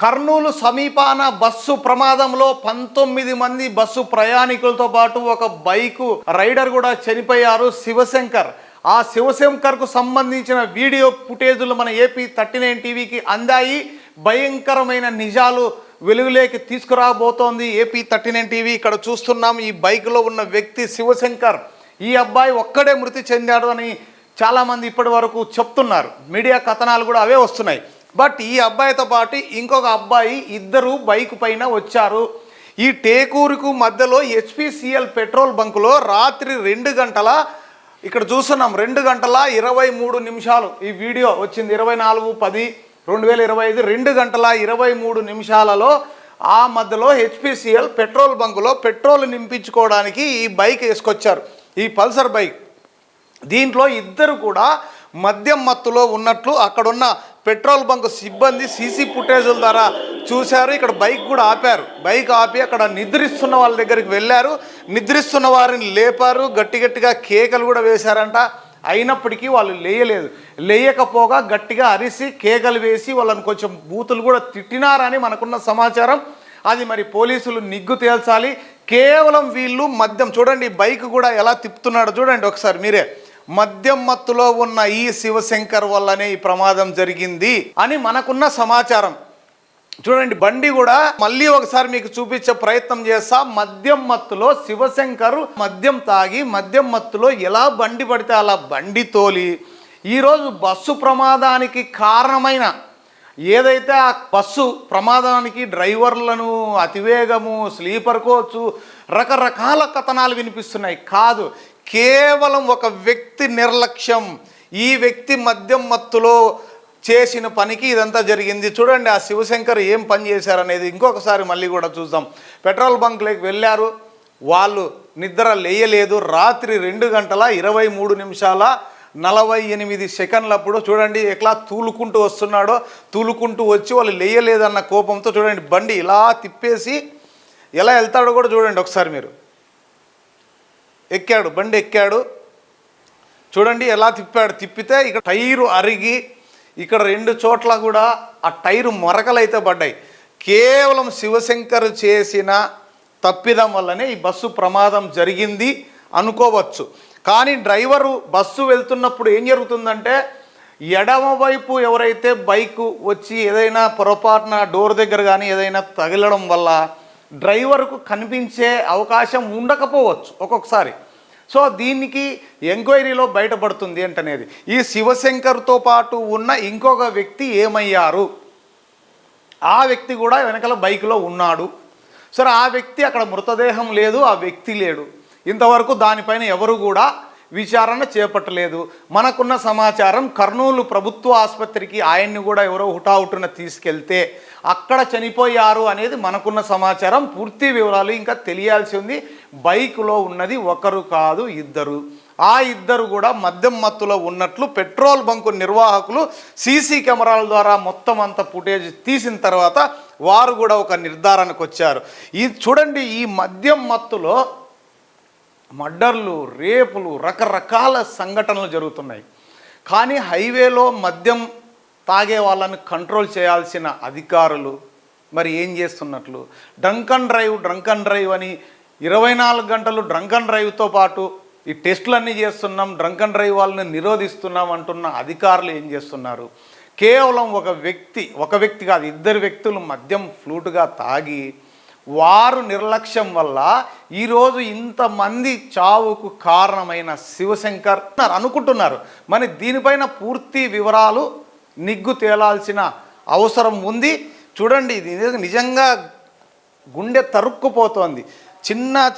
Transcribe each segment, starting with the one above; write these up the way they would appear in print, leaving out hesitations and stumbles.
కర్నూలు సమీపాన బస్సు ప్రమాదంలో 19 మంది బస్సు ప్రయాణికులతో పాటు ఒక బైకు రైడర్ కూడా చనిపోయారు. శివశంకర్. ఆ శివశంకర్కు సంబంధించిన వీడియో ఫుటేజులు మన AP39 టీవీకి అందాయి. భయంకరమైన నిజాలు వెలుగులోకి తీసుకురాబోతోంది AP39 టీవీ. ఇక్కడ చూస్తున్నాం, ఈ బైక్లో ఉన్న వ్యక్తి శివశంకర్. ఈ అబ్బాయి ఒక్కడే మృతి చెందాడు అని చాలామంది ఇప్పటి వరకు చెప్తున్నారు. మీడియా కథనాలు కూడా అవే వస్తున్నాయి. బట్ ఈ అబ్బాయితో పాటు ఇంకొక అబ్బాయి, ఇద్దరు బైక్ పైన వచ్చారు. ఈ టేకూరుకు మధ్యలో HPCL పెట్రోల్ బంకులో రాత్రి 2 గంటల, ఇక్కడ చూస్తున్నాం 2 గంటల 23 నిమిషాలు ఈ వీడియో వచ్చింది. 24/10/2025 2 గంటల 23 నిమిషాలలో ఆ మధ్యలో HPCL పెట్రోల్ బంకులో పెట్రోల్ నింపించుకోవడానికి ఈ బైక్ వేసుకొచ్చారు, ఈ పల్సర్ బైక్. దీంట్లో ఇద్దరు కూడా మద్యం మత్తులో ఉన్నట్లు అక్కడున్న పెట్రోల్ బంక్ సిబ్బంది సీసీ ఫుటేజుల ద్వారా చూశారు. ఇక్కడ బైక్ కూడా ఆపారు. బైక్ ఆపి అక్కడ నిద్రిస్తున్న వాళ్ళ దగ్గరికి వెళ్ళారు. నిద్రిస్తున్న వారిని లేపారు. గట్టిగా కేకలు కూడా వేశారంట. అయినప్పటికీ వాళ్ళు లేయలేదు. లేయకపోగా గట్టిగా అరిసి కేకలు వేసి వాళ్ళని కొంచెం బూతులు కూడా తిట్టినారని మనకున్న సమాచారం. అది మరి పోలీసులు నిగ్గు తేల్చాలి. కేవలం వీళ్ళు మద్యం, చూడండి బైక్ కూడా ఎలా తిప్పుతున్నాడో చూడండి ఒకసారి మీరే. మద్యం మత్తులో ఉన్న ఈ శివశంకర్ వల్లనే ఈ ప్రమాదం జరిగింది అని మనకున్న సమాచారం. చూడండి బండి కూడా మళ్ళీ ఒకసారి మీకు చూపించే ప్రయత్నం చేస్తా. మద్యం మత్తులో శివశంకర్ మద్యం తాగి మద్యం మత్తులో ఎలా బండి పడితే అలా బండి తోలి ఈరోజు బస్సు ప్రమాదానికి కారణమైన ఏదైతే ఆ బస్సు ప్రమాదానికి డ్రైవర్లను, అతివేగము, స్లీపర్ కోచ్, రకరకాల కథనాలు వినిపిస్తున్నాయి. కాదు, కేవలం ఒక వ్యక్తి నిర్లక్ష్యం. ఈ వ్యక్తి మద్యం మత్తులో చేసిన పనికి ఇదంతా జరిగింది. చూడండి ఆ శివశంకర్ ఏం పని చేశారనేది ఇంకొకసారి మళ్ళీ కూడా చూద్దాం. పెట్రోల్ బంక్లోకి వెళ్ళారు, వాళ్ళు నిద్ర లేయలేదు. రాత్రి 2 గంటల 23 నిమిషాల 48 సెకండ్లప్పుడు చూడండి ఎట్లా తూలుకుంటూ వస్తున్నాడో. తూలుకుంటూ వచ్చి వాళ్ళు లేయలేదన్న కోపంతో చూడండి బండి ఇలా తిప్పేసి ఎలా వెళ్తాడో కూడా చూడండి ఒకసారి మీరు. ఎక్కాడు, బండి ఎక్కాడు, చూడండి ఎలా తిప్పాడు. తిప్పితే ఇక్కడ టైరు అరిగి ఇక్కడ 2 చోట్ల కూడా ఆ టైరు మరకలైతే పడ్డాయి. కేవలం శివశంకర్ చేసిన తప్పిదం వల్లనే ఈ బస్సు ప్రమాదం జరిగింది అనుకోవచ్చు. కానీ డ్రైవరు బస్సు వెళ్తున్నప్పుడు ఏం జరుగుతుందంటే, ఎడమవైపు ఎవరైతే బైకు వచ్చి ఏదైనా పొరపాటున డోర్ దగ్గర కానీ ఏదైనా తగిలడం వల్ల డ్రైవర్కు కనిపించే అవకాశం ఉండకపోవచ్చు ఒక్కొక్కసారి. సో దీనికి ఎంక్వైరీలో బయటపడుతుంది ఏంటనేది. ఈ శివశంకర్తో పాటు ఉన్న ఇంకొక వ్యక్తి ఏమయ్యారు, ఆ వ్యక్తి కూడా వెనకాల బైక్లో ఉన్నాడు. సరే, ఆ వ్యక్తి అక్కడ మృతదేహం లేదు, ఆ వ్యక్తి లేడు. ఇంతవరకు దానిపైన ఎవరు కూడా విచారణ చేపట్టలేదు. మనకున్న సమాచారం కర్నూలు ప్రభుత్వ ఆసుపత్రికి ఆయన్ని కూడా ఎవరో హుటాహుటిన తీసుకెళ్తే అక్కడ చనిపోయారు అనేది మనకున్న సమాచారం. పూర్తి వివరాలు ఇంకా తెలియాల్సి ఉంది. బైకులో ఉన్నది ఒకరు కాదు, ఇద్దరు. ఆ ఇద్దరు కూడా మద్యం మత్తులో ఉన్నట్లు పెట్రోల్ బంకు నిర్వాహకులు సీసీ కెమెరాల ద్వారా మొత్తం అంతా ఫుటేజ్ తీసిన తర్వాత వారు కూడా ఒక నిర్ధారణకు వచ్చారు. ఈ చూడండి, ఈ మద్యం మత్తులో మర్డర్లు, రేపులు, రకరకాల సంఘటనలు జరుగుతున్నాయి. కానీ హైవేలో మద్యం తాగే వాళ్ళని కంట్రోల్ చేయాల్సిన అధికారులు మరి ఏం చేస్తున్నట్లు? డ్రంక్ అండ్ డ్రైవ్ అని 24 గంటలు డ్రంక్ అండ్ డ్రైవ్తో పాటు ఈ టెస్టులన్నీ చేస్తున్నాం, డ్రంక్ అండ్ డ్రైవ్ వాళ్ళని నిరోధిస్తున్నాం అంటున్న అధికారులు ఏం చేస్తున్నారు? కేవలం ఒక వ్యక్తి కాదు, ఇద్దరు వ్యక్తులు మద్యం ఫ్లూటుగా తాగి వారు నిర్లక్ష్యం వల్ల ఈరోజు ఇంతమంది చావుకు కారణమైన శివశంకర్ అనుకుంటున్నారు. మరి దీనిపైన పూర్తి వివరాలు నిగ్గు తేలాల్సిన అవసరం ఉంది. చూడండి, ఇది నిజంగా గుండె తరుక్కుపోతోంది.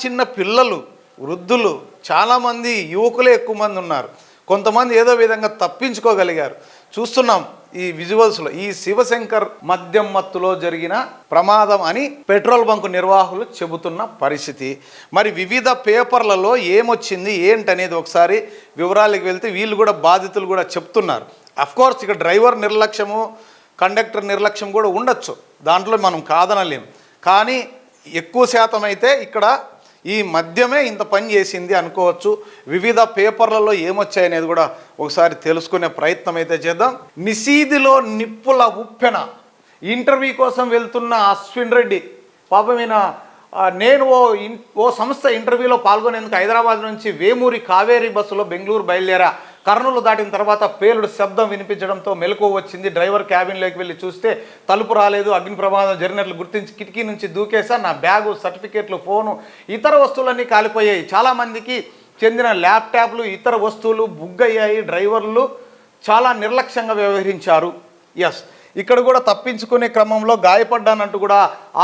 చిన్న పిల్లలు, వృద్ధులు, చాలామంది యువకులే ఎక్కువ మంది ఉన్నారు. కొంతమంది ఏదో విధంగా తప్పించుకోగలిగారు. చూస్తున్నాం ఈ విజువల్స్లో. ఈ శివశంకర్ మద్యం మత్తులో జరిగిన ప్రమాదం అని పెట్రోల్ బంకు నిర్వాహకులు చెబుతున్న పరిస్థితి. మరి వివిధ పేపర్లలో ఏమొచ్చింది ఏంటనేది ఒకసారి వివరాలకు వెళ్తే వీళ్ళు కూడా బాధితులు కూడా చెప్తున్నారు. అఫ్కోర్స్ ఇక్కడ డ్రైవర్ నిర్లక్ష్యము, కండక్టర్ నిర్లక్ష్యం కూడా ఉండొచ్చు, దాంట్లో మనం కాదనలేము. కానీ ఎక్కువ శాతం అయితే ఇక్కడ ఈ మద్యమే ఇంత పని చేసింది అనుకోవచ్చు. వివిధ పేపర్లలో ఏమొచ్చాయనేది కూడా ఒకసారి తెలుసుకునే ప్రయత్నం అయితే చేద్దాం. నిశీదిలో నిప్పుల ఉప్పెన, ఇంటర్వ్యూ కోసం వెళ్తున్న అశ్విన్ రెడ్డి పాపం ఈయన నేను ఓ సంస్థ ఇంటర్వ్యూలో పాల్గొనేందుకు హైదరాబాద్ నుంచి వేమూరి కావేరీ బస్సులో బెంగళూరు బయలుదేరా. కర్నూలు దాటిన తర్వాత పేలుడు శబ్దం వినిపించడంతో మెలకువ వచ్చింది. డ్రైవర్ క్యాబిన్లోకి వెళ్ళి చూస్తే తలుపు రాలేదు. అగ్ని ప్రమాదం జరిగినట్లు గుర్తించి కిటికీ నుంచి దూకేసా. నా బ్యాగు, సర్టిఫికేట్లు, ఫోను, ఇతర వస్తువులన్నీ కాలిపోయాయి. చాలామందికి చెందిన ల్యాప్టాప్లు, ఇతర వస్తువులు బుగ్గయ్యాయి. డ్రైవర్లు చాలా నిర్లక్ష్యంగా వ్యవహరించారు. ఎస్, ఇక్కడ కూడా తప్పించుకునే క్రమంలో గాయపడ్డానంటూ కూడా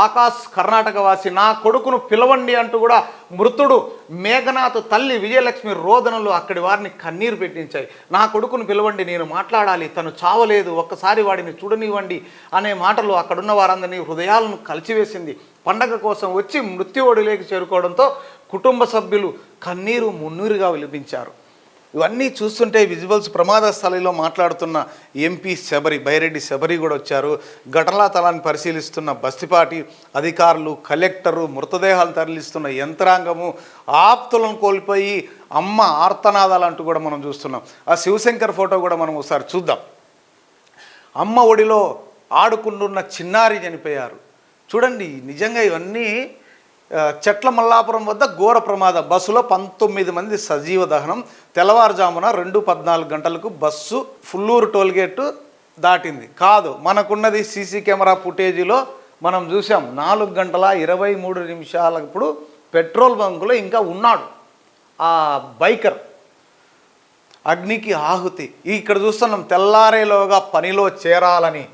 ఆకాష్ కర్ణాటక వాసి. నా కొడుకును పిలవండి అంటూ కూడా మృతుడు మేఘనాథ్ తల్లి విజయలక్ష్మి రోదనలు అక్కడి వారిని కన్నీరు పెట్టించాయి. నా కొడుకును పిలవండి, నేను మాట్లాడాలి, తను చావలేదు, ఒక్కసారి వాడిని చూడనివ్వండి అనే మాటలు అక్కడున్న వారందరినీ హృదయాలను కలిచివేసింది. పండగ కోసం వచ్చి మృత్యువడిలోకి చేరుకోవడంతో కుటుంబ సభ్యులు కన్నీరు మున్నీరుగా విలిపించారు. ఇవన్నీ చూస్తుంటే విజువల్స్ ప్రమాద స్థలంలో మాట్లాడుతున్న ఎంపీ శబరి, బైరెడ్డి శబరి కూడా వచ్చారు. ఘటనా స్థలాన్ని పరిశీలిస్తున్న బస్తిపాటి అధికారులు, కలెక్టరు, మృతదేహాలు తరలిస్తున్న యంత్రాంగము, ఆప్తులను కోల్పోయి అమ్మ ఆర్తనాదాలు అంటూ కూడా మనం చూస్తున్నాం. ఆ శివశంకర్ ఫోటో కూడా మనం ఒకసారి చూద్దాం. అమ్మ ఒడిలో ఆడుకుంటున్న చిన్నారి చనిపోయారు. చూడండి, నిజంగా ఇవన్నీ చెట్ల మల్లాపురం వద్ద ఘోర ప్రమాదం. బస్సులో 19 మంది సజీవ దహనం. తెల్లవారుజామున 2:14 గంటలకు బస్సు ఫుల్లూరు టోల్గేటు దాటింది. కాదు, మనకున్నది సీసీ కెమెరా ఫుటేజీలో మనం చూసాం. 4:23 పెట్రోల్ బంకులో ఇంకా ఉన్నాడు ఆ బైకర్. అగ్నికి ఆహుతి. ఇక్కడ చూస్తున్నాం తెల్లారేలోగా పనిలో చేరాలని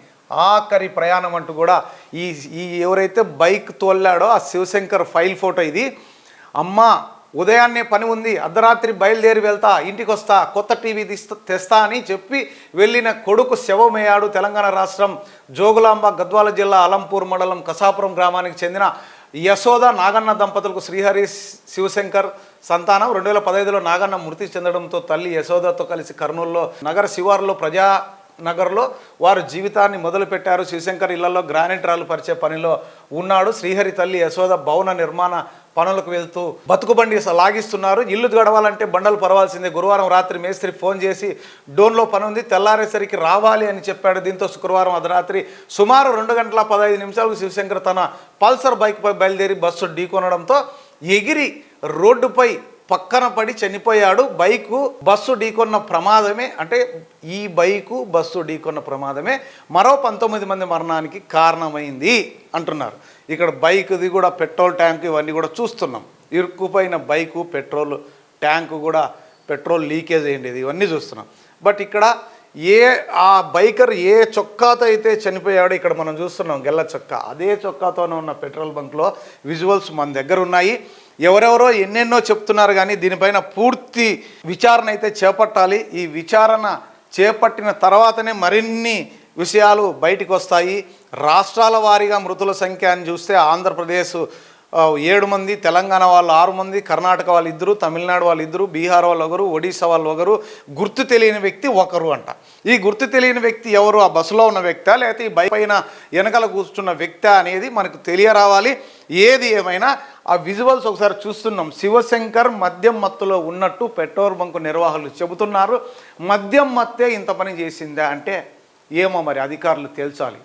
ఆఖరి ప్రయాణం అంటూ కూడా ఈ ఎవరైతే బైక్ తోలాడో ఆ శివశంకర్ ఫైల్ ఫోటో ఇది. అమ్మ ఉదయాన్నే పని ఉంది, అర్ధరాత్రి బయలుదేరి వెళ్తా, ఇంటికి వస్తా, కొత్త టీవీ తెస్తా అని చెప్పి వెళ్ళిన కొడుకు శవమయ్యాడు. తెలంగాణ రాష్ట్రం జోగులాంబ, గద్వాల జిల్లా అలంపూర్ మండలం కసాపురం గ్రామానికి చెందిన యశోద నాగన్న దంపతులకు శ్రీహరి శివశంకర్ సంతానం. 2015లో నాగన్న మృతి చెందడంతో తల్లి యశోదతో కలిసి కర్నూలులో నగర శివారులో నగర్లో వారు జీవితాన్ని మొదలుపెట్టారు. శివశంకర్ ఇళ్లలో గ్రానైట్ రాళ్ళు పరిచే పనిలో ఉన్నాడు. శ్రీహరి తల్లి యశోద భవన నిర్మాణ పనులకు వెళ్తూ బతుకుబండి లాగిస్తున్నారు. ఇల్లు గడవాలంటే బండలు పరవాల్సిందే. గురువారం రాత్రి మేస్త్రి ఫోన్ చేసి డోన్లో పని ఉంది, తెల్లారేసరికి రావాలి అని చెప్పాడు. దీంతో శుక్రవారం అర్ధరాత్రి సుమారు 2:15 శివశంకర్ తన పల్సర్ బైక్పై బయలుదేరి బస్సు ఢీకొనడంతో ఎగిరి రోడ్డుపై పక్కన పడి చనిపోయాడు. బస్సు ఢీకొన్న ప్రమాదమే, అంటే ఈ బస్సు ఢీకొన్న ప్రమాదమే మరో 19 మంది మరణానికి కారణమైంది అంటున్నారు. ఇక్కడ బైక్ది కూడా పెట్రోల్ ట్యాంక్ ఇవన్నీ కూడా చూస్తున్నాం. ఇరుక్కుపోయిన బైకు, పెట్రోల్ ట్యాంకు కూడా పెట్రోల్ లీకేజ్ అయ్యింది, ఇవన్నీ చూస్తున్నాం. బట్ ఇక్కడ ఆ బైకర్ ఏ చొక్కాతో అయితే చనిపోయాడో ఇక్కడ మనం చూస్తున్నాం, గెల్ల చొక్కా, అదే చొక్కాతోనే ఉన్న పెట్రోల్ బంక్లో విజువల్స్ మన దగ్గర ఉన్నాయి. ఎవరెవరో ఎన్నెన్నో చెప్తున్నారు, కానీ దీనిపైన పూర్తి విచారణ అయితే చేపట్టాలి. ఈ విచారణ చేపట్టిన తర్వాతనే మరిన్ని విషయాలు బయటికి వస్తాయి. రాష్ట్రాల వారీగా మృతుల సంఖ్య అని చూస్తే ఆంధ్రప్రదేశ్ 7 మంది, తెలంగాణ వాళ్ళు 6 మంది, కర్ణాటక వాళ్ళు 2, తమిళనాడు వాళ్ళు 2, బీహార్ వాళ్ళు 1, ఒడిశా వాళ్ళు 1, గుర్తు తెలియని వ్యక్తి 1 అంట. ఈ గుర్తు తెలియని వ్యక్తి ఎవరు? ఆ బస్సులో ఉన్న వ్యక్తా, లేకపోతే ఈ బైక్ పైన వెనకాల కూర్చున్న వ్యక్తి అనేది మనకు తెలియరావాలి. ఏది ఏమైనా ఆ విజువల్స్ ఒకసారి చూస్తున్నాం. శివశంకర్ మద్యం మత్తులో ఉన్నట్టు పెట్రోల్ బంకు నిర్వాహకులు చెబుతున్నారు. మద్యం మత్తే ఇంత పని చేసిందా అంటే ఏమో మరి అధికారులు తేల్చాలి.